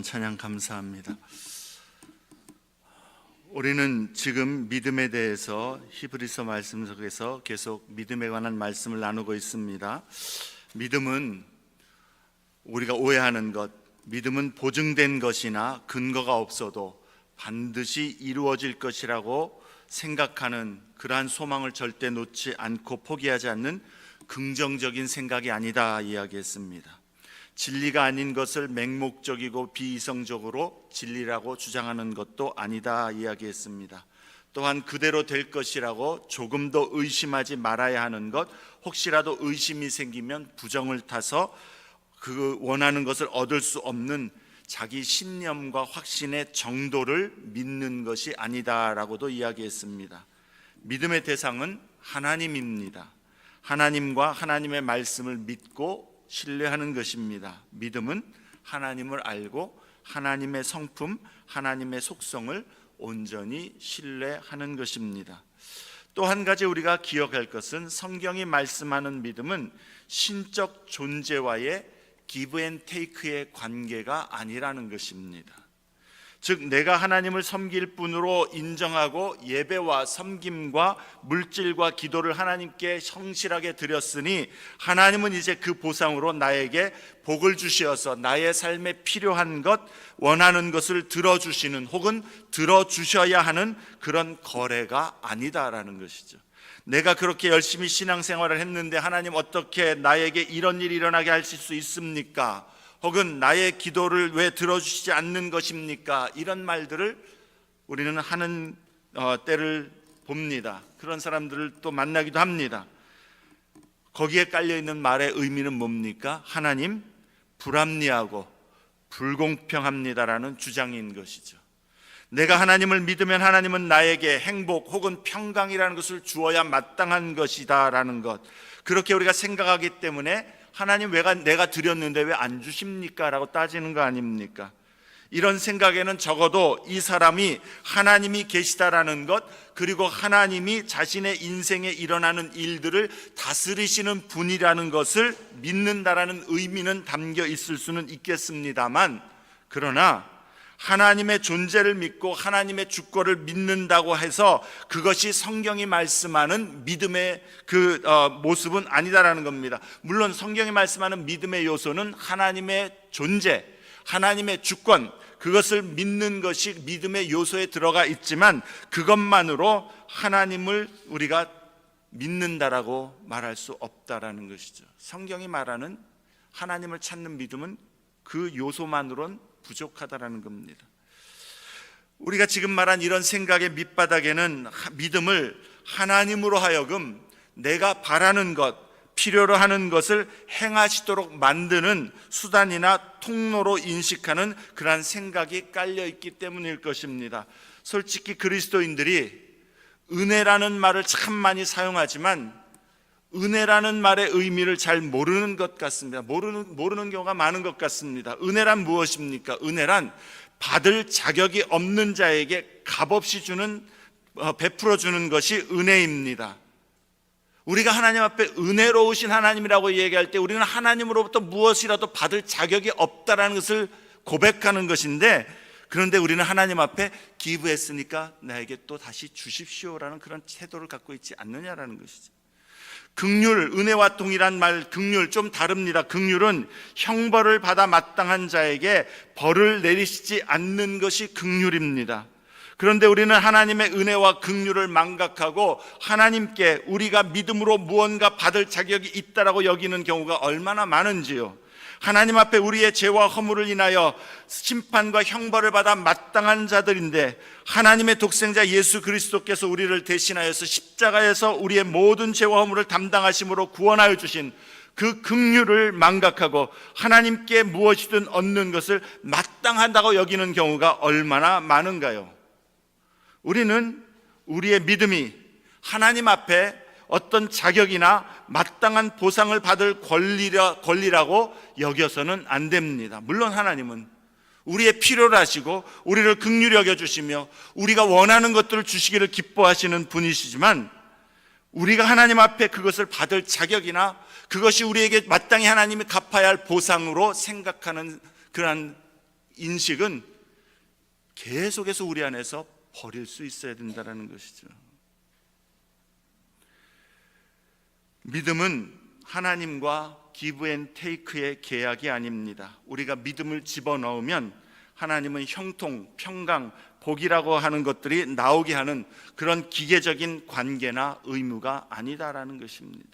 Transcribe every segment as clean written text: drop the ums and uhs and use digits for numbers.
찬양 감사합니다. 우리는 지금 믿음에 대해서 히브리서 말씀 속에서 계속 믿음에 관한 말씀을 나누고 있습니다. 믿음은 우리가 오해하는 것, 믿음은 보증된 것이나 근거가 없어도 반드시 이루어질 것이라고 생각하는 그러한 소망을 절대 놓지 않고 포기하지 않는 긍정적인 생각이 아니다 이야기했습니다. 진리가 아닌 것을 맹목적이고 비이성적으로 진리라고 주장하는 것도 아니다 이야기했습니다. 또한 그대로 될 것이라고 조금도 의심하지 말아야 하는 것, 혹시라도 의심이 생기면 부정을 타서 그 원하는 것을 얻을 수 없는 자기 신념과 확신의 정도를 믿는 것이 아니다라고도 이야기했습니다. 믿음의 대상은 하나님입니다. 하나님과 하나님의 말씀을 믿고 신뢰하는 것입니다. 믿음은 하나님을 알고 하나님의 성품, 하나님의 속성을 온전히 신뢰하는 것입니다. 또 한 가지 우리가 기억할 것은 성경이 말씀하는 믿음은 신적 존재와의 기브 앤 테이크의 관계가 아니라는 것입니다. 즉 내가 하나님을 섬길 뿐으로 인정하고 예배와 섬김과 물질과 기도를 하나님께 성실하게 드렸으니 하나님은 이제 그 보상으로 나에게 복을 주시어서 나의 삶에 필요한 것, 원하는 것을 들어주시는 혹은 들어주셔야 하는 그런 거래가 아니다라는 것이죠. 내가 그렇게 열심히 신앙생활을 했는데 하나님 어떻게 나에게 이런 일이 일어나게 하실 수 있습니까? 혹은 나의 기도를 왜 들어주시지 않는 것입니까? 이런 말들을 우리는 하는 때를 봅니다. 그런 사람들을 또 만나기도 합니다. 거기에 깔려있는 말의 의미는 뭡니까? 하나님 불합리하고 불공평합니다라는 주장인 것이죠. 내가 하나님을 믿으면 하나님은 나에게 행복 혹은 평강이라는 것을 주어야 마땅한 것이다라는 것, 그렇게 우리가 생각하기 때문에 하나님 내가 드렸는데 왜 안 주십니까? 라고 따지는 거 아닙니까? 이런 생각에는 적어도 이 사람이 하나님이 계시다라는 것, 그리고 하나님이 자신의 인생에 일어나는 일들을 다스리시는 분이라는 것을 믿는다라는 의미는 담겨 있을 수는 있겠습니다만, 그러나 하나님의 존재를 믿고 하나님의 주권을 믿는다고 해서 그것이 성경이 말씀하는 믿음의 모습은 아니다라는 겁니다. 물론 성경이 말씀하는 믿음의 요소는 하나님의 존재, 하나님의 주권, 그것을 믿는 것이 믿음의 요소에 들어가 있지만 그것만으로 하나님을 우리가 믿는다라고 말할 수 없다라는 것이죠. 성경이 말하는 하나님을 찾는 믿음은 그 요소만으로는 부족하다라는 겁니다. 우리가 지금 말한 이런 생각의 밑바닥에는 믿음을 하나님으로 하여금 내가 바라는 것, 필요로 하는 것을 행하시도록 만드는 수단이나 통로로 인식하는 그러한 생각이 깔려있기 때문일 것입니다. 솔직히 그리스도인들이 은혜라는 말을 참 많이 사용하지만 은혜라는 말의 의미를 잘 모르는 것 같습니다. 모르는 경우가 많은 것 같습니다. 은혜란 무엇입니까? 은혜란 받을 자격이 없는 자에게 값없이 베풀어 주는 것이 은혜입니다. 우리가 하나님 앞에 은혜로우신 하나님이라고 얘기할 때 우리는 하나님으로부터 무엇이라도 받을 자격이 없다라는 것을 고백하는 것인데, 그런데 우리는 하나님 앞에 기부했으니까 나에게 또 다시 주십시오라는 그런 태도를 갖고 있지 않느냐라는 것이죠. 긍휼, 은혜와 동일한 말 긍휼 좀 다릅니다. 긍휼은 형벌을 받아 마땅한 자에게 벌을 내리시지 않는 것이 긍휼입니다. 그런데 우리는 하나님의 은혜와 긍휼을 망각하고 하나님께 우리가 믿음으로 무언가 받을 자격이 있다라고 여기는 경우가 얼마나 많은지요. 하나님 앞에 우리의 죄와 허물을 인하여 심판과 형벌을 받아 마땅한 자들인데 하나님의 독생자 예수 그리스도께서 우리를 대신하여서 십자가에서 우리의 모든 죄와 허물을 담당하심으로 구원하여 주신 그 긍휼을 망각하고 하나님께 무엇이든 얻는 것을 마땅하다고 여기는 경우가 얼마나 많은가요? 우리는 우리의 믿음이 하나님 앞에 어떤 자격이나 마땅한 보상을 받을 권리라고 여겨서는 안 됩니다. 물론 하나님은 우리의 필요를 하시고 우리를 긍휼히 여겨주시며 우리가 원하는 것들을 주시기를 기뻐하시는 분이시지만, 우리가 하나님 앞에 그것을 받을 자격이나 그것이 우리에게 마땅히 하나님이 갚아야 할 보상으로 생각하는 그러한 인식은 계속해서 우리 안에서 버릴 수 있어야 된다는 것이죠. 믿음은 하나님과 기브 앤 테이크의 계약이 아닙니다. 우리가 믿음을 집어넣으면 하나님은 형통, 평강, 복이라고 하는 것들이 나오게 하는 그런 기계적인 관계나 의무가 아니다라는 것입니다.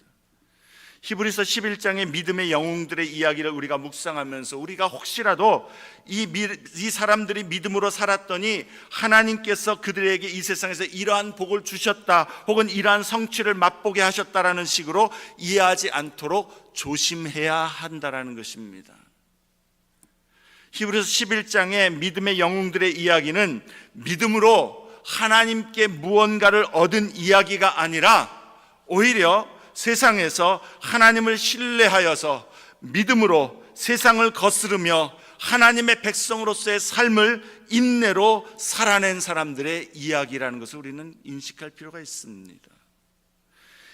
히브리서 11장의 믿음의 영웅들의 이야기를 우리가 묵상하면서 우리가 혹시라도 이 사람들이 믿음으로 살았더니 하나님께서 그들에게 이 세상에서 이러한 복을 주셨다, 혹은 이러한 성취를 맛보게 하셨다라는 식으로 이해하지 않도록 조심해야 한다라는 것입니다. 히브리서 11장의 믿음의 영웅들의 이야기는 믿음으로 하나님께 무언가를 얻은 이야기가 아니라 오히려 세상에서 하나님을 신뢰하여서 믿음으로 세상을 거스르며 하나님의 백성으로서의 삶을 인내로 살아낸 사람들의 이야기라는 것을 우리는 인식할 필요가 있습니다.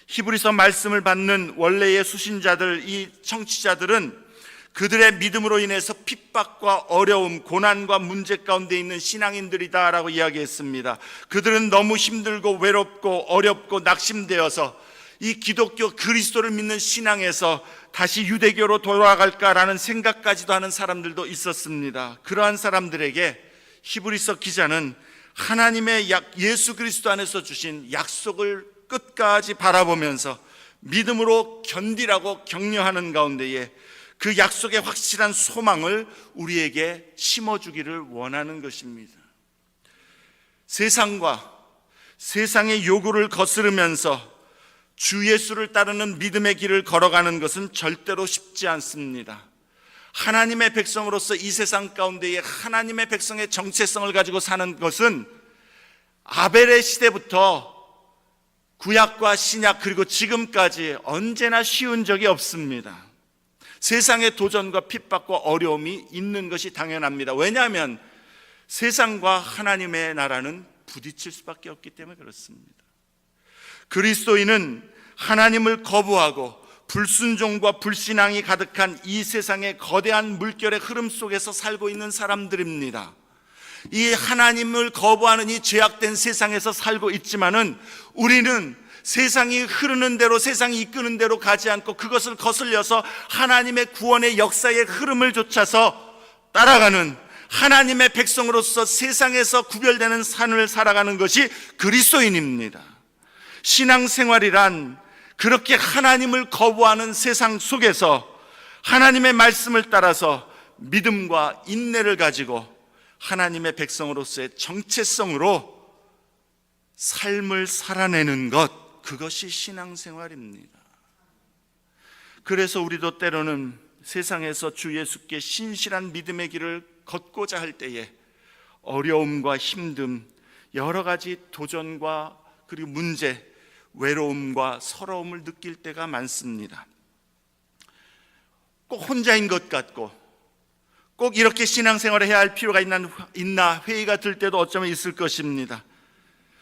히브리서 말씀을 받는 원래의 수신자들, 이 청취자들은 그들의 믿음으로 인해서 핍박과 어려움, 고난과 문제 가운데 있는 신앙인들이다라고 이야기했습니다. 그들은 너무 힘들고 외롭고 어렵고 낙심되어서 이 기독교 그리스도를 믿는 신앙에서 다시 유대교로 돌아갈까라는 생각까지도 하는 사람들도 있었습니다. 그러한 사람들에게 히브리서 기자는 하나님의 예수 그리스도 안에서 주신 약속을 끝까지 바라보면서 믿음으로 견디라고 격려하는 가운데에 그 약속의 확실한 소망을 우리에게 심어주기를 원하는 것입니다. 세상과 세상의 요구를 거스르면서 주 예수를 따르는 믿음의 길을 걸어가는 것은 절대로 쉽지 않습니다. 하나님의 백성으로서 이 세상 가운데에 하나님의 백성의 정체성을 가지고 사는 것은 아벨의 시대부터 구약과 신약 그리고 지금까지 언제나 쉬운 적이 없습니다. 세상의 도전과 핍박과 어려움이 있는 것이 당연합니다. 왜냐하면 세상과 하나님의 나라는 부딪힐 수밖에 없기 때문에 그렇습니다. 그리스도인은 하나님을 거부하고 불순종과 불신앙이 가득한 이 세상의 거대한 물결의 흐름 속에서 살고 있는 사람들입니다. 이 하나님을 거부하는 이 죄악된 세상에서 살고 있지만은 우리는 세상이 흐르는 대로, 세상이 이끄는 대로 가지 않고 그것을 거슬려서 하나님의 구원의 역사의 흐름을 좇아서 따라가는 하나님의 백성으로서 세상에서 구별되는 삶을 살아가는 것이 그리스도인입니다. 신앙생활이란 그렇게 하나님을 거부하는 세상 속에서 하나님의 말씀을 따라서 믿음과 인내를 가지고 하나님의 백성으로서의 정체성으로 삶을 살아내는 것, 그것이 신앙생활입니다. 그래서 우리도 때로는 세상에서 주 예수께 신실한 믿음의 길을 걷고자 할 때에 어려움과 힘듦, 여러 가지 도전과 그리고 문제, 외로움과 서러움을 느낄 때가 많습니다. 꼭 혼자인 것 같고 꼭 이렇게 신앙생활을 해야 할 필요가 있나 회의가 들 때도 어쩌면 있을 것입니다.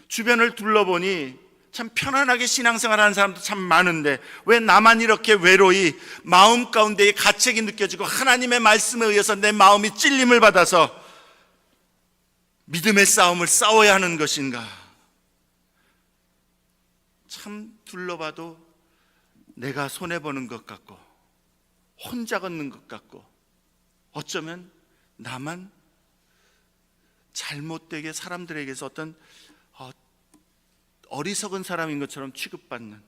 주변을 둘러보니 참 편안하게 신앙생활하는 사람도 참 많은데 왜 나만 이렇게 외로이 마음 가운데에 가책이 느껴지고 하나님의 말씀에 의해서 내 마음이 찔림을 받아서 믿음의 싸움을 싸워야 하는 것인가? 참 둘러봐도 내가 손해보는 것 같고 혼자 걷는 것 같고 어쩌면 나만 잘못되게 사람들에게서 어떤 어리석은 사람인 것처럼 취급받는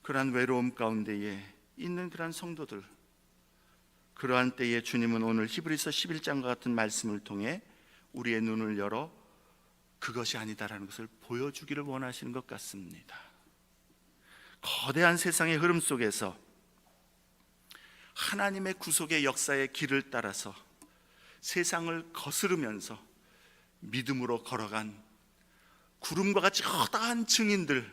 그러한 외로움 가운데에 있는 그러한 성도들, 그러한 때에 주님은 오늘 히브리서 11장과 같은 말씀을 통해 우리의 눈을 열어 그것이 아니다라는 것을 보여주기를 원하시는 것 같습니다. 거대한 세상의 흐름 속에서 하나님의 구속의 역사의 길을 따라서 세상을 거스르면서 믿음으로 걸어간 구름과 같이 허다한 증인들,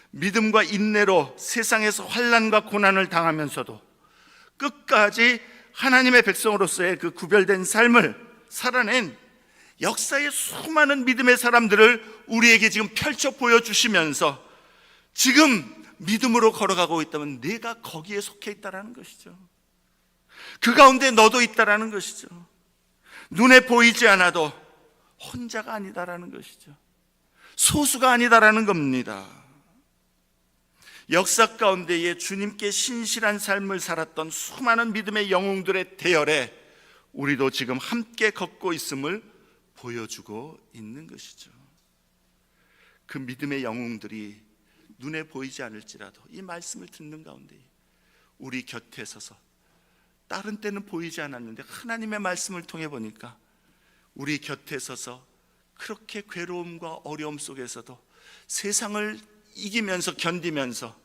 믿음과 인내로 세상에서 환난과 고난을 당하면서도 끝까지 하나님의 백성으로서의 그 구별된 삶을 살아낸 역사의 수많은 믿음의 사람들을 우리에게 지금 펼쳐 보여주시면서 지금 믿음으로 걸어가고 있다면 내가 거기에 속해 있다는 것이죠. 그 가운데 너도 있다라는 것이죠. 눈에 보이지 않아도 혼자가 아니다라는 것이죠. 소수가 아니다라는 겁니다. 역사 가운데에 주님께 신실한 삶을 살았던 수많은 믿음의 영웅들의 대열에 우리도 지금 함께 걷고 있음을 보여주고 있는 것이죠. 그 믿음의 영웅들이 눈에 보이지 않을지라도 이 말씀을 듣는 가운데 우리 곁에 서서, 다른 때는 보이지 않았는데 하나님의 말씀을 통해 보니까 우리 곁에 서서 그렇게 괴로움과 어려움 속에서도 세상을 이기면서 견디면서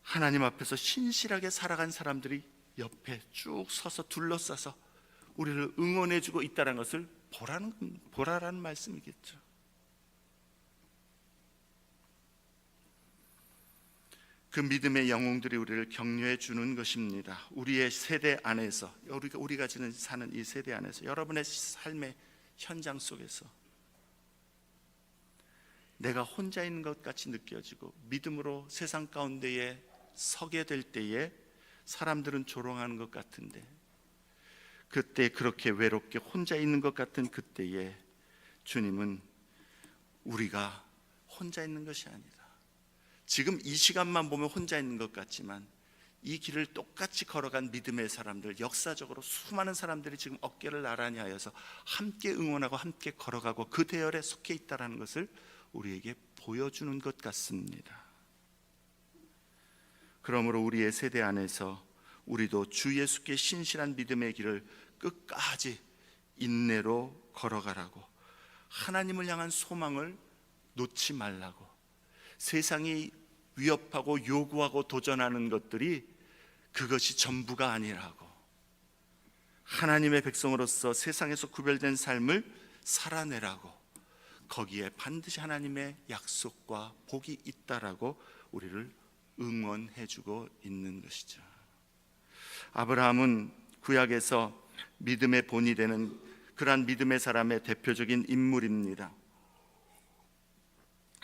하나님 앞에서 신실하게 살아간 사람들이 옆에 쭉 서서 둘러싸서 우리를 응원해주고 있다는 것을 보라라는 말씀이겠죠. 그 믿음의 영웅들이 우리를 격려해 주는 것입니다. 우리의 세대 안에서, 우리가 지금 사는 이 세대 안에서, 여러분의 삶의 현장 속에서 내가 혼자 있는 것 같이 느껴지고 믿음으로 세상 가운데에 서게 될 때에 사람들은 조롱하는 것 같은데, 그때 그렇게 외롭게 혼자 있는 것 같은 그때에 주님은 우리가 혼자 있는 것이 아니다. 지금 이 시간만 보면 혼자 있는 것 같지만 이 길을 똑같이 걸어간 믿음의 사람들, 역사적으로 수많은 사람들이 지금 어깨를 나란히 하여서 함께 응원하고 함께 걸어가고 그 대열에 속해 있다는 것을 우리에게 보여주는 것 같습니다. 그러므로 우리의 세대 안에서 우리도 주 예수께 신실한 믿음의 길을 끝까지 인내로 걸어가라고, 하나님을 향한 소망을 놓지 말라고, 세상이 위협하고 요구하고 도전하는 것들이 그것이 전부가 아니라고, 하나님의 백성으로서 세상에서 구별된 삶을 살아내라고, 거기에 반드시 하나님의 약속과 복이 있다라고 우리를 응원해주고 있는 것이죠. 아브라함은 구약에서 믿음의 본이 되는 그러한 믿음의 사람의 대표적인 인물입니다.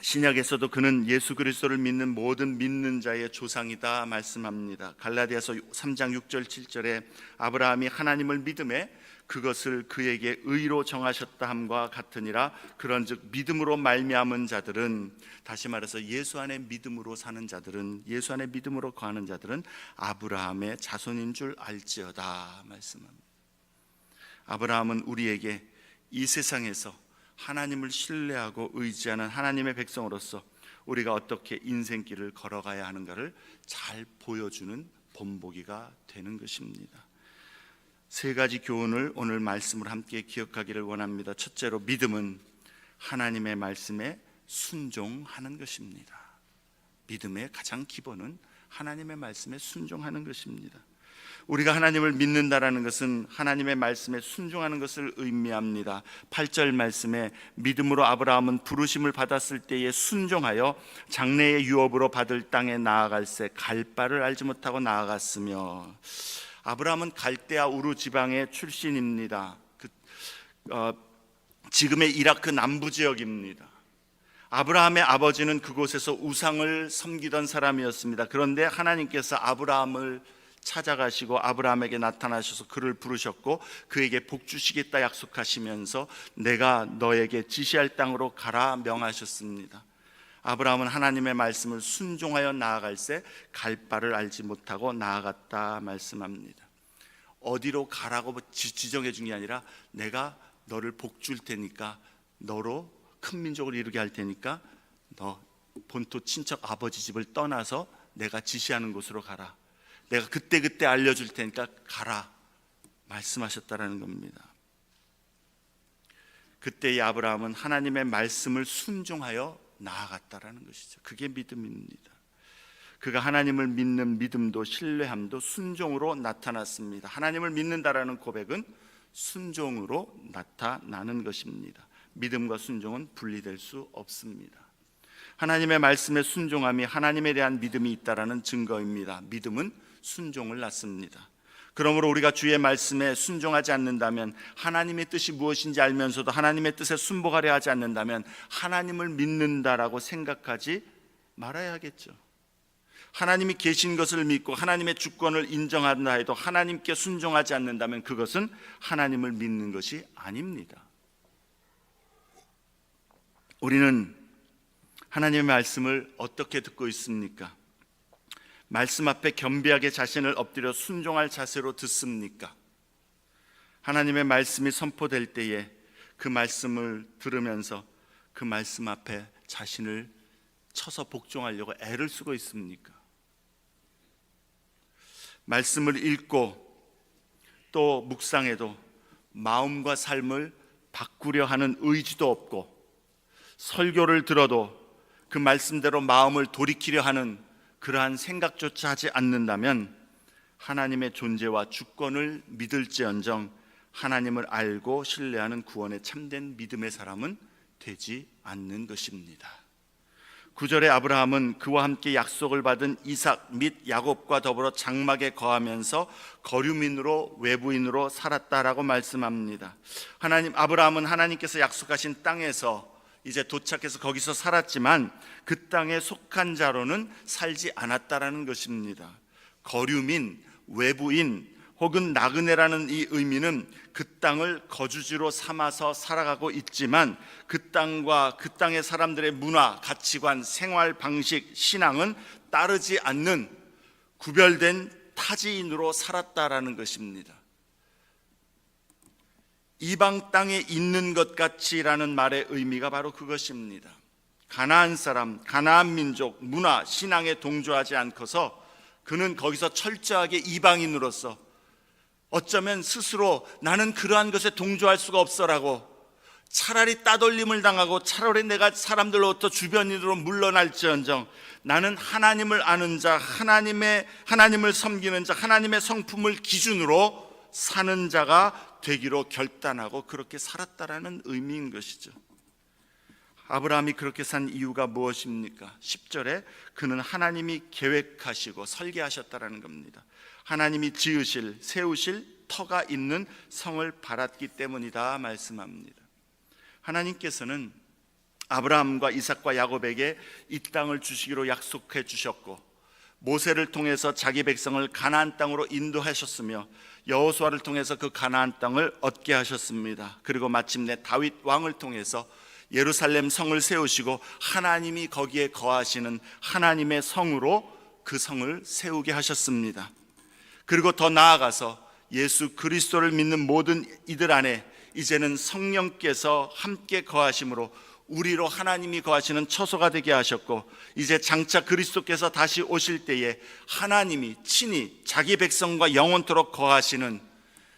신약에서도 그는 예수 그리스도를 믿는 모든 믿는 자의 조상이다 말씀합니다. 갈라디아서 3장 6절 7절에 아브라함이 하나님을 믿음에 그것을 그에게 의로 정하셨다 함과 같으니라. 그런즉 믿음으로 말미암은 자들은, 다시 말해서 예수 안에 믿음으로 사는 자들은, 예수 안에 믿음으로 거하는 자들은 아브라함의 자손인 줄 알지어다 말씀합니다. 아브라함은 우리에게 이 세상에서 하나님을 신뢰하고 의지하는 하나님의 백성으로서 우리가 어떻게 인생길을 걸어가야 하는가를 잘 보여주는 본보기가 되는 것입니다. 세 가지 교훈을 오늘 말씀을 함께 기억하기를 원합니다. 첫째로, 믿음은 하나님의 말씀에 순종하는 것입니다. 믿음의 가장 기본은 하나님의 말씀에 순종하는 것입니다. 우리가 하나님을 믿는다라는 것은 하나님의 말씀에 순종하는 것을 의미합니다. 8절 말씀에 믿음으로 아브라함은 부르심을 받았을 때에 순종하여 장래의 유업으로 받을 땅에 나아갈새 갈 바를 알지 못하고 나아갔으며, 아브라함은 갈대아 우르 지방의 출신입니다. 지금의 이라크 남부 지역입니다. 아브라함의 아버지는 그곳에서 우상을 섬기던 사람이었습니다. 그런데 하나님께서 아브라함을 찾아가시고 아브라함에게 나타나셔서 그를 부르셨고 그에게 복 주시겠다 약속하시면서 내가 너에게 지시할 땅으로 가라 명하셨습니다. 아브라함은 하나님의 말씀을 순종하여 나아갈새 갈 바를 알지 못하고 나아갔다 말씀합니다. 어디로 가라고 지정해 준 게 아니라 내가 너를 복 줄 테니까, 너로 큰 민족을 이루게 할 테니까 너 본토 친척 아버지 집을 떠나서 내가 지시하는 곳으로 가라, 내가 그때 알려줄 테니까 가라 말씀하셨다라는 겁니다. 그때의 아브라함은 하나님의 말씀을 순종하여 나아갔다라는 것이죠. 그게 믿음입니다. 그가 하나님을 믿는 믿음도 신뢰함도 순종으로 나타났습니다. 하나님을 믿는다라는 고백은 순종으로 나타나는 것입니다. 믿음과 순종은 분리될 수 없습니다. 하나님의 말씀에 순종함이 하나님에 대한 믿음이 있다라는 증거입니다. 믿음은 순종을 낳습니다. 그러므로 우리가 주의 말씀에 순종하지 않는다면, 하나님의 뜻이 무엇인지 알면서도 하나님의 뜻에 순복하려 하지 않는다면 하나님을 믿는다라고 생각하지 말아야 하겠죠. 하나님이 계신 것을 믿고 하나님의 주권을 인정한다 해도 하나님께 순종하지 않는다면 그것은 하나님을 믿는 것이 아닙니다. 우리는 하나님의 말씀을 어떻게 듣고 있습니까? 말씀 앞에 겸비하게 자신을 엎드려 순종할 자세로 듣습니까? 하나님의 말씀이 선포될 때에 그 말씀을 들으면서 그 말씀 앞에 자신을 쳐서 복종하려고 애를 쓰고 있습니까? 말씀을 읽고 또 묵상해도 마음과 삶을 바꾸려 하는 의지도 없고, 설교를 들어도 그 말씀대로 마음을 돌이키려 하는 그러한 생각조차 하지 않는다면 하나님의 존재와 주권을 믿을지언정 하나님을 알고 신뢰하는 구원의 참된 믿음의 사람은 되지 않는 것입니다. 9절에 아브라함은 그와 함께 약속을 받은 이삭 및 야곱과 더불어 장막에 거하면서 거류민으로 외부인으로 살았다라고 말씀합니다. 아브라함은 하나님께서 약속하신 땅에서 이제 도착해서 거기서 살았지만 그 땅에 속한 자로는 살지 않았다라는 것입니다. 거류민, 외부인 혹은 나그네라는 이 의미는 그 땅을 거주지로 삼아서 살아가고 있지만 그 땅과 그 땅의 사람들의 문화, 가치관, 생활 방식, 신앙은 따르지 않는 구별된 타지인으로 살았다라는 것입니다. 이방 땅에 있는 것 같이라는 말의 의미가 바로 그것입니다. 가나안 사람, 가나안 민족, 문화, 신앙에 동조하지 않고서 그는 거기서 철저하게 이방인으로서 어쩌면 스스로 나는 그러한 것에 동조할 수가 없어라고 차라리 따돌림을 당하고 차라리 내가 사람들로부터 주변인으로 물러날지언정 나는 하나님을 아는 자, 하나님을 섬기는 자, 하나님의 성품을 기준으로 사는 자가 되기로 결단하고 그렇게 살았다라는 의미인 것이죠. 아브라함이 그렇게 산 이유가 무엇입니까? 10절에 그는 하나님이 계획하시고 설계하셨다라는 겁니다. 하나님이 지으실, 세우실 터가 있는 성을 바랐기 때문이다 말씀합니다. 하나님께서는 아브라함과 이삭과 야곱에게 이 땅을 주시기로 약속해 주셨고, 모세를 통해서 자기 백성을 가나안 땅으로 인도하셨으며 여호수아를 통해서 그 가나안 땅을 얻게 하셨습니다. 그리고 마침내 다윗 왕을 통해서 예루살렘 성을 세우시고 하나님이 거기에 거하시는 하나님의 성으로 그 성을 세우게 하셨습니다. 그리고 더 나아가서 예수 그리스도를 믿는 모든 이들 안에 이제는 성령께서 함께 거하심으로 우리로 하나님이 거하시는 처소가 되게 하셨고, 이제 장차 그리스도께서 다시 오실 때에 하나님이 친히 자기 백성과 영원토록 거하시는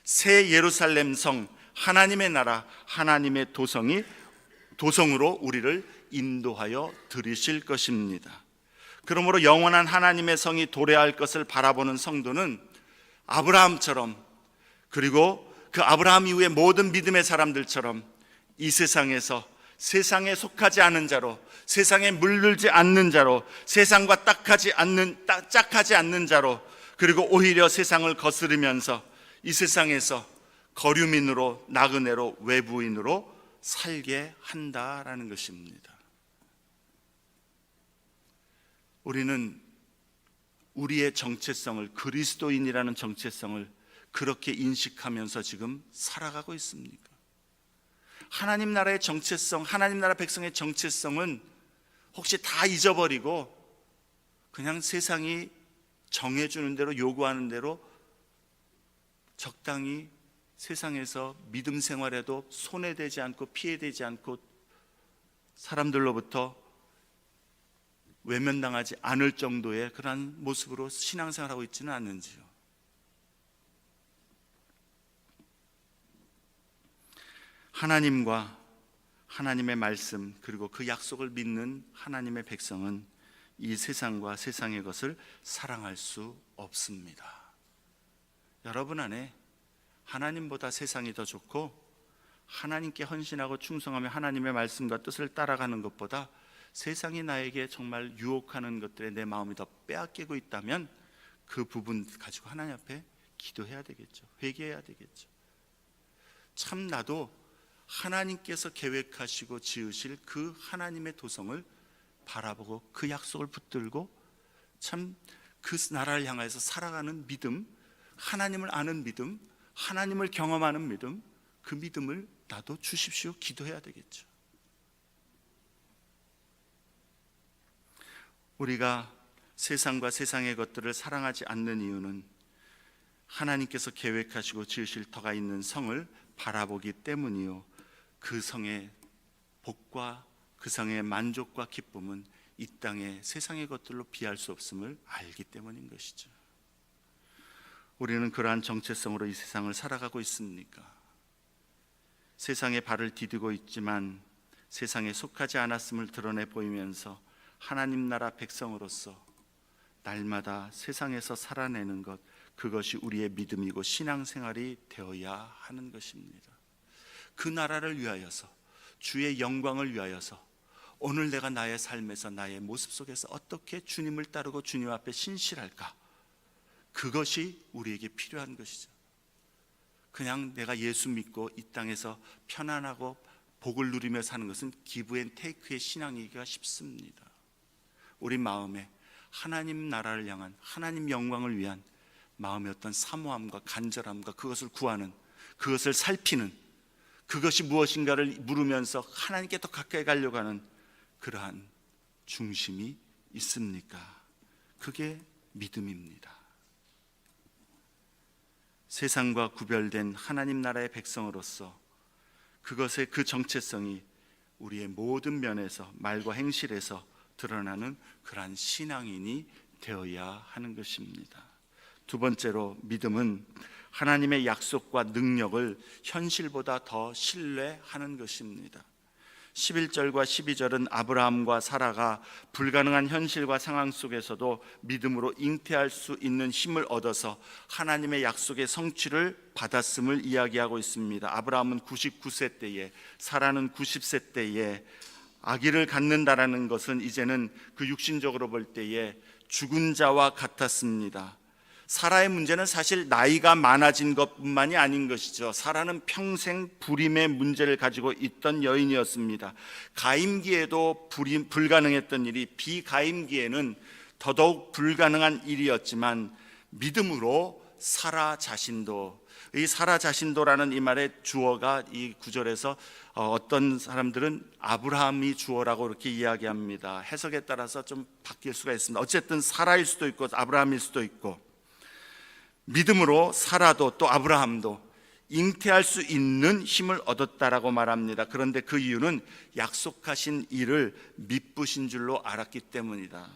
새 예루살렘 성, 하나님의 나라, 하나님의 도성으로 우리를 인도하여 들이실 것입니다. 그러므로 영원한 하나님의 성이 도래할 것을 바라보는 성도는 아브라함처럼, 그리고 그 아브라함 이후의 모든 믿음의 사람들처럼 이 세상에서 세상에 속하지 않은 자로, 세상에 물들지 않는 자로, 세상과 짝하지 않는 자로, 그리고 오히려 세상을 거스르면서 이 세상에서 거류민으로, 나그네로, 외부인으로 살게 한다라는 것입니다. 우리는 우리의 정체성을, 그리스도인이라는 정체성을 그렇게 인식하면서 지금 살아가고 있습니까? 하나님 나라의 정체성, 하나님 나라 백성의 정체성은 혹시 다 잊어버리고 그냥 세상이 정해주는 대로, 요구하는 대로 적당히 세상에서 믿음 생활에도 손해되지 않고 피해되지 않고 사람들로부터 외면당하지 않을 정도의 그런 모습으로 신앙생활하고 있지는 않는지요? 하나님과 하나님의 말씀, 그리고 그 약속을 믿는 하나님의 백성은 이 세상과 세상의 것을 사랑할 수 없습니다. 여러분 안에 하나님보다 세상이 더 좋고 하나님께 헌신하고 충성하며 하나님의 말씀과 뜻을 따라가는 것보다 세상이 나에게 정말 유혹하는 것들에 내 마음이 더 빼앗기고 있다면 그 부분 가지고 하나님 앞에 기도해야 되겠죠. 회개해야 되겠죠. 참 나도 하나님께서 계획하시고 지으실 그 하나님의 도성을 바라보고 그 약속을 붙들고 참 그 나라를 향해서 살아가는 믿음, 하나님을 아는 믿음, 하나님을 경험하는 믿음, 그 믿음을 나도 주십시오. 기도해야 되겠죠. 우리가 세상과 세상의 것들을 사랑하지 않는 이유는 하나님께서 계획하시고 지으실 터가 있는 성을 바라보기 때문이요, 그 성의 복과 그 성의 만족과 기쁨은 이 땅의 세상의 것들로 비할 수 없음을 알기 때문인 것이죠. 우리는 그러한 정체성으로 이 세상을 살아가고 있습니까? 세상에 발을 디디고 있지만 세상에 속하지 않았음을 드러내 보이면서 하나님 나라 백성으로서 날마다 세상에서 살아내는 것, 그것이 우리의 믿음이고 신앙생활이 되어야 하는 것입니다. 그 나라를 위하여서, 주의 영광을 위하여서 오늘 내가 나의 삶에서, 나의 모습 속에서 어떻게 주님을 따르고 주님 앞에 신실할까? 그것이 우리에게 필요한 것이죠. 그냥 내가 예수 믿고 이 땅에서 편안하고 복을 누리며 사는 것은 기브 앤 테이크의 신앙이기가 쉽습니다. 우리 마음에 하나님 나라를 향한, 하나님 영광을 위한 마음의 어떤 사모함과 간절함과 그것을 구하는, 그것을 살피는, 그것이 무엇인가를 물으면서 하나님께 더 가까이 가려고 하는 그러한 중심이 있습니까? 그게 믿음입니다. 세상과 구별된 하나님 나라의 백성으로서 그것의 그 정체성이 우리의 모든 면에서, 말과 행실에서 드러나는 그러한 신앙인이 되어야 하는 것입니다. 두 번째로, 믿음은 하나님의 약속과 능력을 현실보다 더 신뢰하는 것입니다. 11절과 12절은 아브라함과 사라가 불가능한 현실과 상황 속에서도 믿음으로 잉태할 수 있는 힘을 얻어서 하나님의 약속의 성취를 받았음을 이야기하고 있습니다. 아브라함은 99세 때에, 사라는 90세 때에 아기를 갖는다라는 것은 이제는 그 육신적으로 볼 때에 죽은 자와 같았습니다. 사라의 문제는 사실 나이가 많아진 것뿐만이 아닌 것이죠. 사라는 평생 불임의 문제를 가지고 있던 여인이었습니다. 가임기에도 불가능했던 일이 비가임기에는 더더욱 불가능한 일이었지만, 믿음으로 사라 자신도, 이 사라 자신도라는 이 말의 주어가 이 구절에서 어떤 사람들은 아브라함이 주어라고 이렇게 이야기합니다. 해석에 따라서 좀 바뀔 수가 있습니다. 어쨌든 사라일 수도 있고 아브라함일 수도 있고, 믿음으로 사라도 또 아브라함도 잉태할 수 있는 힘을 얻었다라고 말합니다. 그런데 그 이유는 약속하신 일을 미쁘신 줄로 알았기 때문이다.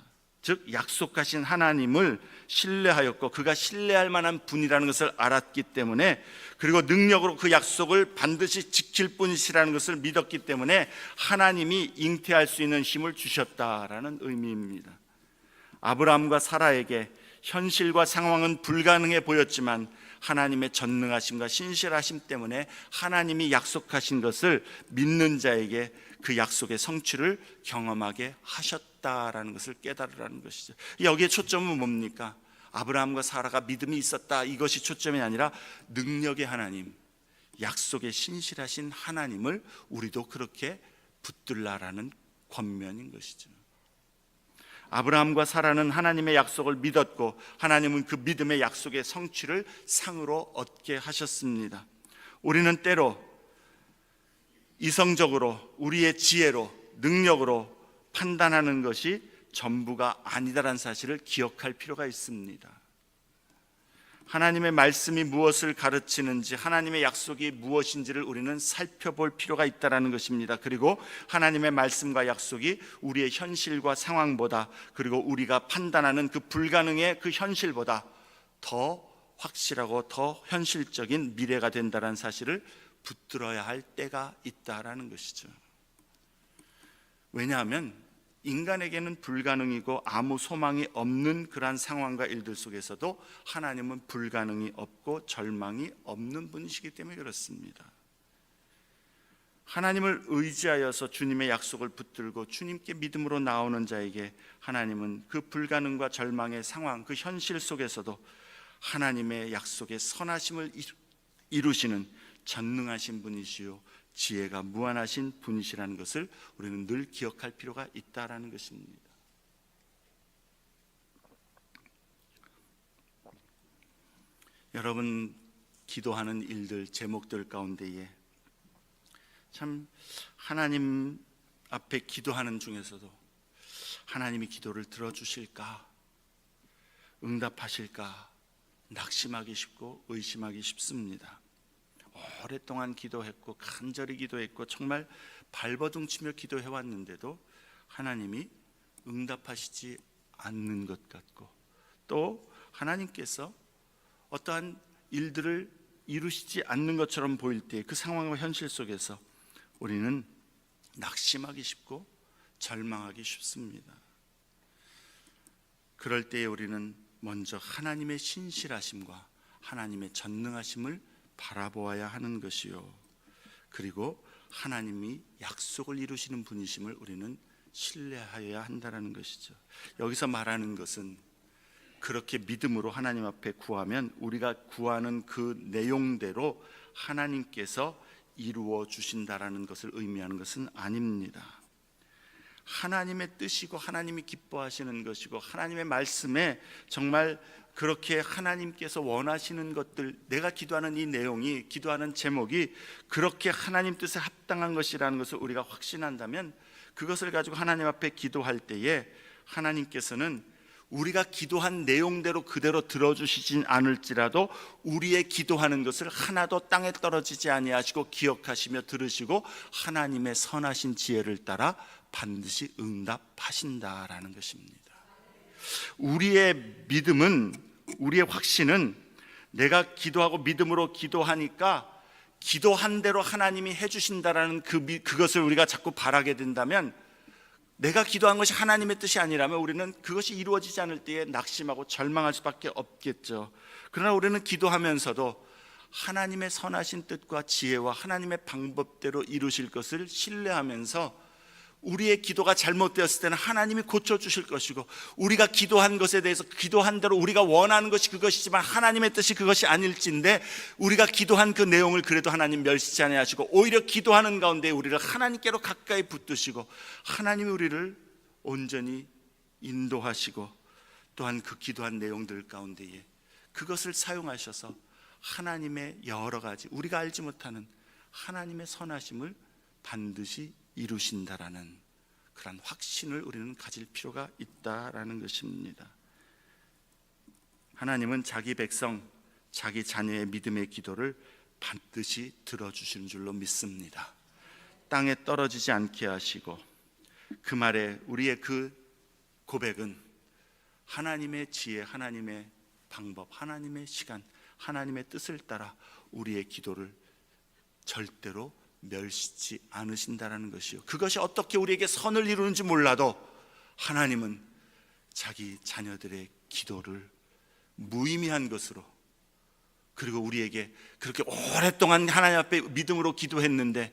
즉 약속하신 하나님을 신뢰하였고 그가 신뢰할 만한 분이라는 것을 알았기 때문에, 그리고 능력으로 그 약속을 반드시 지킬 분이시라는 것을 믿었기 때문에 하나님이 잉태할 수 있는 힘을 주셨다라는 의미입니다. 아브라함과 사라에게 현실과 상황은 불가능해 보였지만 하나님의 전능하심과 신실하심 때문에 하나님이 약속하신 것을 믿는 자에게 그 약속의 성취를 경험하게 하셨다라는 것을 깨달으라는 것이죠. 여기에 초점은 뭡니까? 아브라함과 사라가 믿음이 있었다, 이것이 초점이 아니라 능력의 하나님, 약속의 신실하신 하나님을 우리도 그렇게 붙들라라는 권면인 것이죠. 아브라함과 사라는 하나님의 약속을 믿었고 하나님은 그 믿음의 약속의 성취를 상으로 얻게 하셨습니다. 우리는 때로 이성적으로, 우리의 지혜로, 능력으로 판단하는 것이 전부가 아니다라는 사실을 기억할 필요가 있습니다. 하나님의 말씀이 무엇을 가르치는지, 하나님의 약속이 무엇인지를 우리는 살펴볼 필요가 있다는 것입니다. 그리고 하나님의 말씀과 약속이 우리의 현실과 상황보다, 그리고 우리가 판단하는 그 불가능의 그 현실보다 더 확실하고 더 현실적인 미래가 된다는 사실을 붙들어야 할 때가 있다라는 것이죠. 왜냐하면 인간에게는 불가능이고 아무 소망이 없는 그러한 상황과 일들 속에서도 하나님은 불가능이 없고 절망이 없는 분이시기 때문에 그렇습니다. 하나님을 의지하여서 주님의 약속을 붙들고 주님께 믿음으로 나오는 자에게 하나님은 그 불가능과 절망의 상황, 그 현실 속에서도 하나님의 약속의 선하심을 이루시는 전능하신 분이시요 지혜가 무한하신 분이시라는 것을 우리는 늘 기억할 필요가 있다라는 것입니다. 여러분 기도하는 일들, 제목들 가운데에 참 하나님 앞에 기도하는 중에서도 하나님이 기도를 들어주실까, 응답하실까 낙심하기 쉽고 의심하기 쉽습니다. 오랫동안 기도했고 간절히 기도했고 정말 발버둥치며 기도해왔는데도 하나님이 응답하시지 않는 것 같고, 또 하나님께서 어떠한 일들을 이루시지 않는 것처럼 보일 때 그 상황과 현실 속에서 우리는 낙심하기 쉽고 절망하기 쉽습니다. 그럴 때에 우리는 먼저 하나님의 신실하심과 하나님의 전능하심을 바라보아야 하는 것이요, 그리고 하나님이 약속을 이루시는 분이심을 우리는 신뢰하여야 한다는 것이죠. 여기서 말하는 것은 그렇게 믿음으로 하나님 앞에 구하면 우리가 구하는 그 내용대로 하나님께서 이루어 주신다라는 것을 의미하는 것은 아닙니다. 하나님의 뜻이고 하나님이 기뻐하시는 것이고 하나님의 말씀에 정말 그렇게 하나님께서 원하시는 것들, 내가 기도하는 이 내용이, 기도하는 제목이 그렇게 하나님 뜻에 합당한 것이라는 것을 우리가 확신한다면 그것을 가지고 하나님 앞에 기도할 때에 하나님께서는 우리가 기도한 내용대로 그대로 들어주시진 않을지라도 우리의 기도하는 것을 하나도 땅에 떨어지지 아니하시고 기억하시며 들으시고 하나님의 선하신 지혜를 따라 반드시 응답하신다라는 것입니다. 우리의 믿음은, 우리의 확신은 내가 기도하고 믿음으로 기도하니까 기도한 대로 하나님이 해주신다라는 그것을 우리가 자꾸 바라게 된다면, 내가 기도한 것이 하나님의 뜻이 아니라면 우리는 그것이 이루어지지 않을 때에 낙심하고 절망할 수밖에 없겠죠. 그러나 우리는 기도하면서도 하나님의 선하신 뜻과 지혜와 하나님의 방법대로 이루실 것을 신뢰하면서 우리의 기도가 잘못되었을 때는 하나님이 고쳐주실 것이고, 우리가 기도한 것에 대해서 기도한 대로 우리가 원하는 것이 그것이지만 하나님의 뜻이 그것이 아닐진데 우리가 기도한 그 내용을 그래도 하나님 멸시치 아니하시고 오히려 기도하는 가운데 우리를 하나님께로 가까이 붙드시고 하나님이 우리를 온전히 인도하시고, 또한 그 기도한 내용들 가운데에 그것을 사용하셔서 하나님의 여러 가지 우리가 알지 못하는 하나님의 선하심을 반드시 이루신다라는 그런 확신을 우리는 가질 필요가 있다라는 것입니다. 하나님은 자기 백성, 자기 자녀의 믿음의 기도를 반드시 들어주시는 줄로 믿습니다. 땅에 떨어지지 않게 하시고, 그 말에 우리의 그 고백은 하나님의 지혜, 하나님의 방법, 하나님의 시간, 하나님의 뜻을 따라 우리의 기도를 절대로 멸시치 않으신다라는 것이요, 그것이 어떻게 우리에게 선을 이루는지 몰라도 하나님은 자기 자녀들의 기도를 무의미한 것으로, 그리고 우리에게 그렇게 오랫동안 하나님 앞에 믿음으로 기도했는데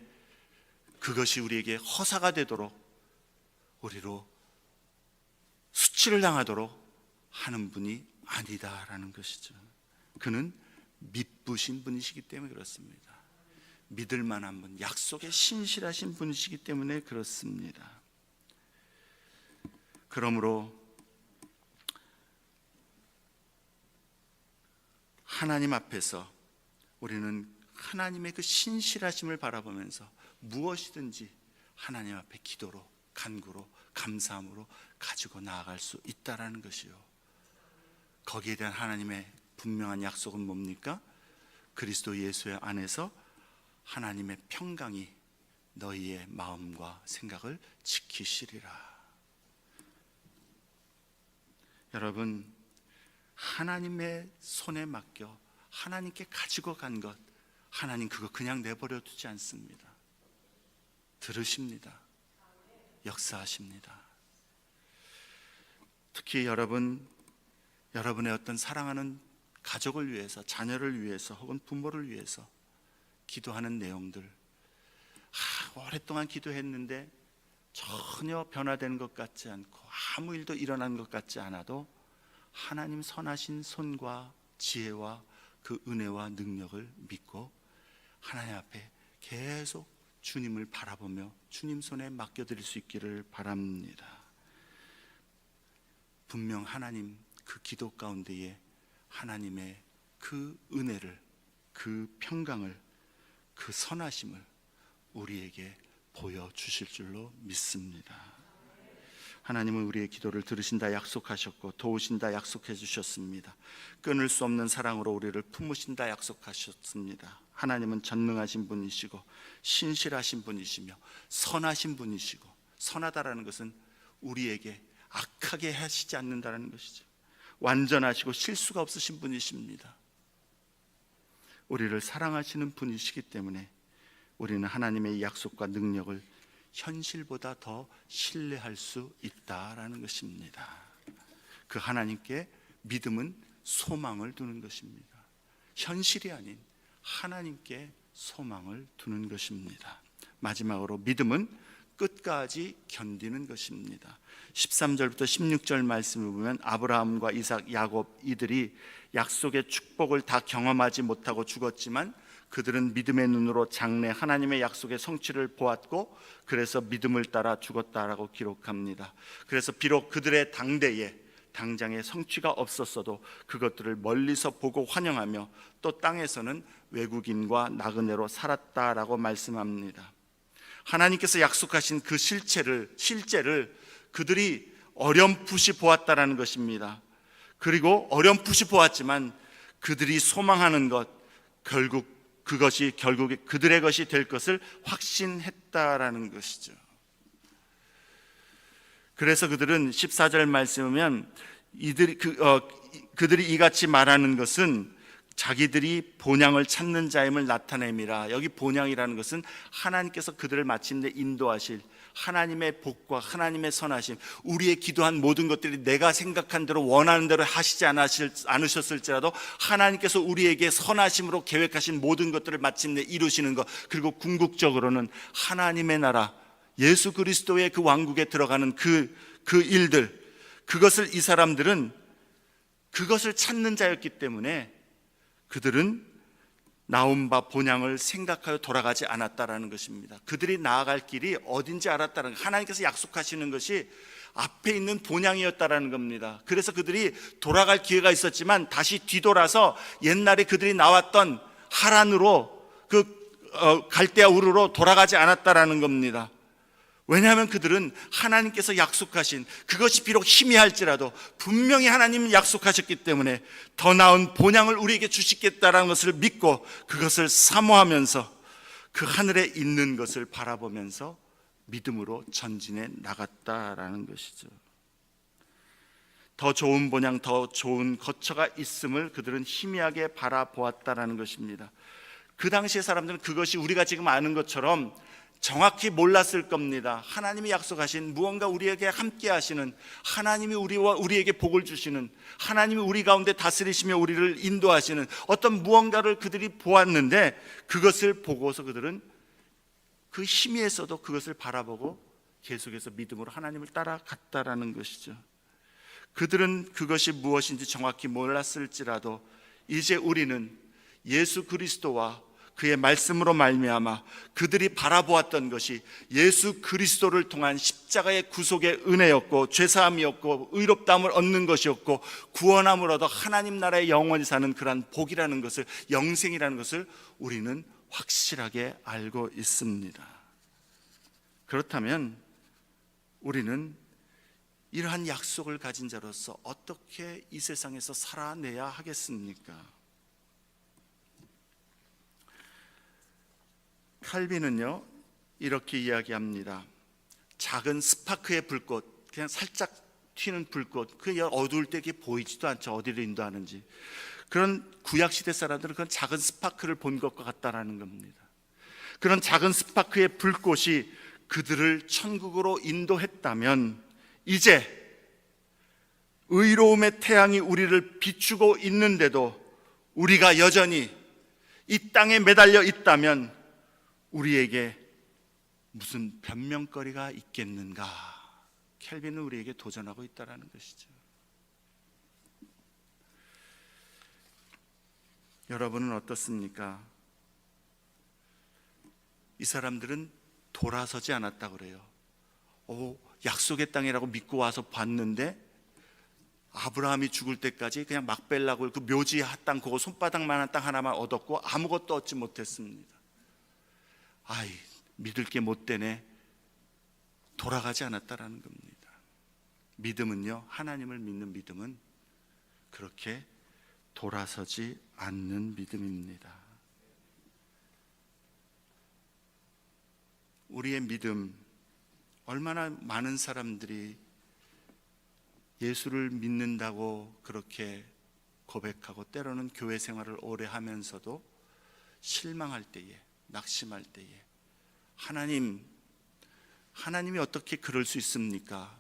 그것이 우리에게 허사가 되도록, 우리로 수치를 당하도록 하는 분이 아니다라는 것이죠. 그는 미쁘신 분이시기 때문에 그렇습니다. 믿을 만한 분, 약속에 신실하신 분이시기 때문에 그렇습니다. 그러므로 하나님 앞에서 우리는 하나님의 그 신실하심을 바라보면서 무엇이든지 하나님 앞에 기도로, 간구로, 감사함으로 가지고 나아갈 수 있다라는 것이요, 거기에 대한 하나님의 분명한 약속은 뭡니까? 그리스도 예수 안에서 하나님의 평강이 너희의 마음과 생각을 지키시리라. 여러분, 하나님의 손에 맡겨 하나님께 가지고 간 것, 하나님 그거 그냥 내버려 두지 않습니다. 들으십니다. 역사하십니다. 특히 여러분의 어떤 사랑하는 가족을 위해서, 자녀를 위해서, 혹은 부모를 위해서 기도하는 내용들, 오랫동안 기도했는데 전혀 변화되는 것 같지 않고 아무 일도 일어난 것 같지 않아도 하나님 선하신 손과 지혜와 그 은혜와 능력을 믿고 하나님 앞에 계속 주님을 바라보며 주님 손에 맡겨드릴 수 있기를 바랍니다. 분명 하나님 그 기도 가운데에 하나님의 그 은혜를, 그 평강을, 그 선하심을 우리에게 보여주실 줄로 믿습니다. 하나님은 우리의 기도를 들으신다 약속하셨고 도우신다 약속해 주셨습니다. 끊을 수 없는 사랑으로 우리를 품으신다 약속하셨습니다. 하나님은 전능하신 분이시고 신실하신 분이시며 선하신 분이시고, 선하다라는 것은 우리에게 악하게 하시지 않는다는 것이죠. 완전하시고 실수가 없으신 분이십니다. 우리를 사랑하시는 분이시기 때문에 우리는 하나님의 약속과 능력을 현실보다 더 신뢰할 수 있다라는 것입니다. 그 하나님께 믿음은 소망을 두는 것입니다. 현실이 아닌 하나님께 소망을 두는 것입니다. 마지막으로 믿음은 끝까지 견디는 것입니다. 13절부터 16절 말씀을 보면 아브라함과 이삭, 야곱 이들이 약속의 축복을 다 경험하지 못하고 죽었지만 그들은 믿음의 눈으로 장래 하나님의 약속의 성취를 보았고 그래서 믿음을 따라 죽었다라고 기록합니다. 그래서 비록 그들의 당대에 당장의 성취가 없었어도 그것들을 멀리서 보고 환영하며 또 땅에서는 외국인과 나그네로 살았다라고 말씀합니다. 하나님께서 약속하신 그 실제를 그들이 어렴풋이 보았다라는 것입니다. 그리고 어렴풋이 보았지만 그들이 소망하는 것, 그것이 결국에 그들의 것이 될 것을 확신했다라는 것이죠. 그래서 그들은 14절 말씀이면 그들이 이같이 말하는 것은 자기들이 본향을 찾는 자임을 나타냄이라. 여기 본향이라는 것은 하나님께서 그들을 마침내 인도하실 하나님의 복과 하나님의 선하심, 우리의 기도한 모든 것들이 내가 생각한 대로 원하는 대로 하시지 않으셨을지라도 하나님께서 우리에게 선하심으로 계획하신 모든 것들을 마침내 이루시는 것, 그리고 궁극적으로는 하나님의 나라 예수 그리스도의 그 왕국에 들어가는 그 일들, 그것을 이 사람들은 그것을 찾는 자였기 때문에 그들은 나온 바 본향을 생각하여 돌아가지 않았다라는 것입니다. 그들이 나아갈 길이 어딘지 알았다는, 하나님께서 약속하시는 것이 앞에 있는 본향이었다라는 겁니다. 그래서 그들이 돌아갈 기회가 있었지만 다시 뒤돌아서 옛날에 그들이 나왔던 하란으로, 갈대아 우르로 돌아가지 않았다라는 겁니다. 왜냐하면 그들은 하나님께서 약속하신 그것이 비록 희미할지라도 분명히 하나님은 약속하셨기 때문에 더 나은 본향을 우리에게 주시겠다라는 것을 믿고 그것을 사모하면서 그 하늘에 있는 것을 바라보면서 믿음으로 전진해 나갔다라는 것이죠. 더 좋은 본향, 더 좋은 거처가 있음을 그들은 희미하게 바라보았다라는 것입니다. 그 당시의 사람들은 그것이 우리가 지금 아는 것처럼 정확히 몰랐을 겁니다. 하나님이 약속하신 무언가 우리에게 함께 하시는, 하나님이 우리에게 복을 주시는, 하나님이 우리 가운데 다스리시며 우리를 인도하시는 어떤 무언가를 그들이 보았는데, 그것을 보고서 그들은 그 희미에서도 그것을 바라보고 계속해서 믿음으로 하나님을 따라갔다라는 것이죠. 그들은 그것이 무엇인지 정확히 몰랐을지라도 이제 우리는 예수 그리스도와 그의 말씀으로 말미암아 그들이 바라보았던 것이 예수 그리스도를 통한 십자가의 구속의 은혜였고 죄사함이었고 의롭다함을 얻는 것이었고 구원함을 얻어 하나님 나라에 영원히 사는 그러한 복이라는 것을, 영생이라는 것을 우리는 확실하게 알고 있습니다. 그렇다면 우리는 이러한 약속을 가진 자로서 어떻게 이 세상에서 살아내야 하겠습니까? 칼빈은요 이렇게 이야기합니다. 작은 스파크의 불꽃, 그냥 살짝 튀는 불꽃, 그게 어두울 때 이게 보이지도 않죠. 어디를 인도하는지. 그런 구약시대 사람들은 그런 작은 스파크를 본 것과 같다라는 겁니다. 그런 작은 스파크의 불꽃이 그들을 천국으로 인도했다면 이제 의로움의 태양이 우리를 비추고 있는데도 우리가 여전히 이 땅에 매달려 있다면 우리에게 무슨 변명거리가 있겠는가? 켈빈은 우리에게 도전하고 있다는 것이죠. 여러분은 어떻습니까? 이 사람들은 돌아서지 않았다고 그래요. 약속의 땅이라고 믿고 와서 봤는데 아브라함이 죽을 때까지 그냥 막벨락을 그 묘지 땅 그거 손바닥만한 땅 하나만 얻었고 아무것도 얻지 못했습니다. 아이, 믿을 게 못 되네. 돌아가지 않았다라는 겁니다. 믿음은요, 하나님을 믿는 믿음은 그렇게 돌아서지 않는 믿음입니다. 우리의 믿음, 얼마나 많은 사람들이 예수를 믿는다고 그렇게 고백하고 때로는 교회 생활을 오래 하면서도 실망할 때에, 낙심할 때에 하나님이 어떻게 그럴 수 있습니까?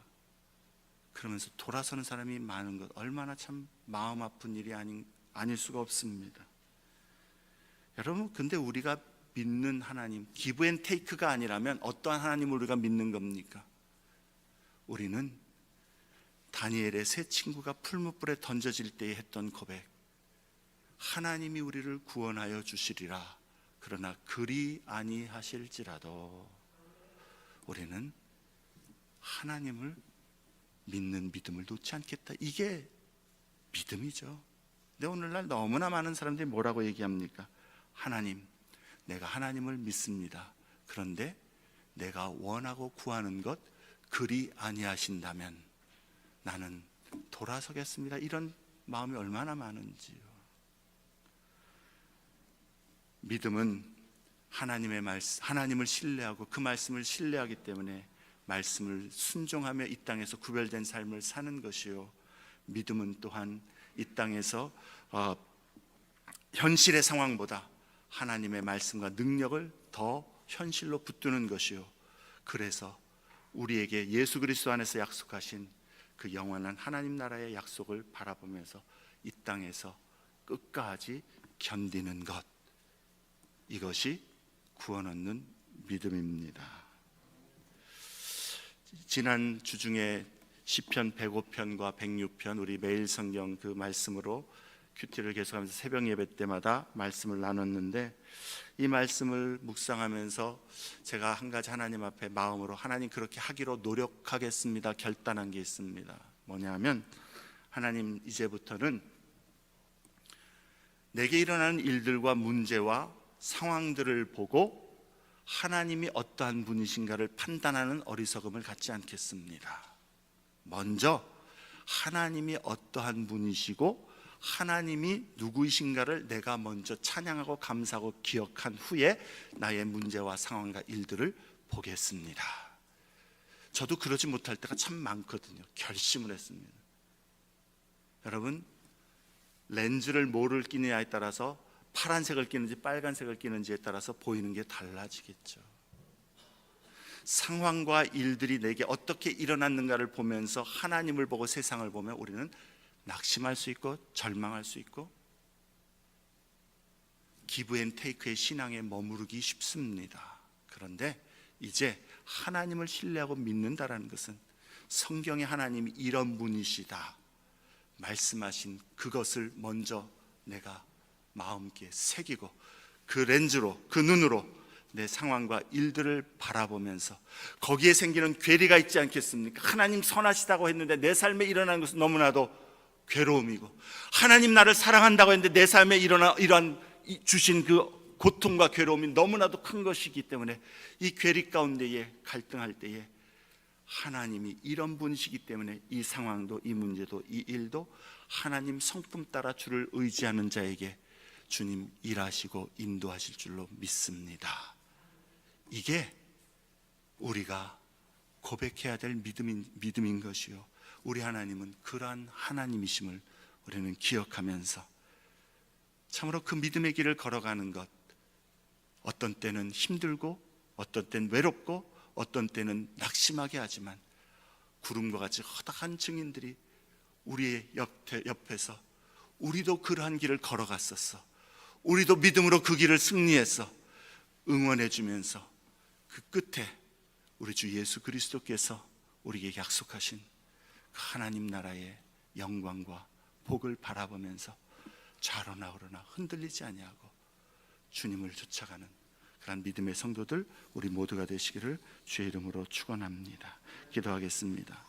그러면서 돌아서는 사람이 많은 것, 얼마나 참 마음 아픈 일이 아닐 수가 없습니다. 여러분, 근데 우리가 믿는 하나님, 기브 앤 테이크가 아니라면 어떠한 하나님을 우리가 믿는 겁니까? 우리는 다니엘의 세 친구가 풀무불에 던져질 때에 했던 고백, 하나님이 우리를 구원하여 주시리라. 그러나 그리 아니하실지라도 우리는 하나님을 믿는 믿음을 놓지 않겠다. 이게 믿음이죠. 근데 오늘날 너무나 많은 사람들이 뭐라고 얘기합니까? 하나님, 내가 하나님을 믿습니다. 그런데 내가 원하고 구하는 것 그리 아니하신다면 나는 돌아서겠습니다. 이런 마음이 얼마나 많은지요. 믿음은 하나님의 말씀, 하나님을 신뢰하고 그 말씀을 신뢰하기 때문에 말씀을 순종하며 이 땅에서 구별된 삶을 사는 것이요, 믿음은 또한 이 땅에서 현실의 상황보다 하나님의 말씀과 능력을 더 현실로 붙드는 것이요, 그래서 우리에게 예수 그리스도 안에서 약속하신 그 영원한 하나님 나라의 약속을 바라보면서 이 땅에서 끝까지 견디는 것, 이것이 구원 얻는 믿음입니다. 지난 주중에 시편 105편과 106편 우리 매일 성경 그 말씀으로 큐티를 계속하면서 새벽 예배 때마다 말씀을 나눴는데, 이 말씀을 묵상하면서 제가 한 가지 하나님 앞에 마음으로 하나님 그렇게 하기로 노력하겠습니다 결단한 게 있습니다. 뭐냐면, 하나님 이제부터는 내게 일어나는 일들과 문제와 상황들을 보고 하나님이 어떠한 분이신가를 판단하는 어리석음을 갖지 않겠습니다. 먼저 하나님이 어떠한 분이시고 하나님이 누구이신가를 내가 먼저 찬양하고 감사하고 기억한 후에 나의 문제와 상황과 일들을 보겠습니다. 저도 그러지 못할 때가 참 많거든요. 결심을 했습니다. 여러분, 렌즈를 뭐를 끼느냐에 따라서 파란색을 끼는지 빨간색을 끼는지에 따라서 보이는 게 달라지겠죠. 상황과 일들이 내게 어떻게 일어났는가를 보면서 하나님을 보고 세상을 보면 우리는 낙심할 수 있고 절망할 수 있고 기브 앤 테이크의 신앙에 머무르기 쉽습니다. 그런데 이제 하나님을 신뢰하고 믿는다라는 것은 성경의 하나님이 이런 분이시다 말씀하신 그것을 먼저 내가 마음께 새기고 그 렌즈로, 그 눈으로 내 상황과 일들을 바라보면서 거기에 생기는 괴리가 있지 않겠습니까? 하나님 선하시다고 했는데 내 삶에 일어나는 것은 너무나도 괴로움이고, 하나님 나를 사랑한다고 했는데 내 삶에 이러한 주신 그 고통과 괴로움이 너무나도 큰 것이기 때문에 이 괴리 가운데에 갈등할 때에 하나님이 이런 분이시기 때문에 이 상황도 이 문제도 이 일도 하나님 성품 따라 주를 의지하는 자에게 주님 일하시고 인도하실 줄로 믿습니다. 이게 우리가 고백해야 될 믿음인 것이요, 우리 하나님은 그러한 하나님이심을 우리는 기억하면서 참으로 그 믿음의 길을 걸어가는 것, 어떤 때는 힘들고 어떤 때는 외롭고 어떤 때는 낙심하게 하지만 구름과 같이 허다한 증인들이 우리의 옆에서 우리도 그러한 길을 걸어갔었어, 우리도 믿음으로 그 길을 승리해서 응원해 주면서 그 끝에 우리 주 예수 그리스도께서 우리에게 약속하신 그 하나님 나라의 영광과 복을 바라보면서 좌로나 우로나 흔들리지 아니하고 주님을 쫓아가는 그런 믿음의 성도들 우리 모두가 되시기를 주의 이름으로 축원합니다. 기도하겠습니다.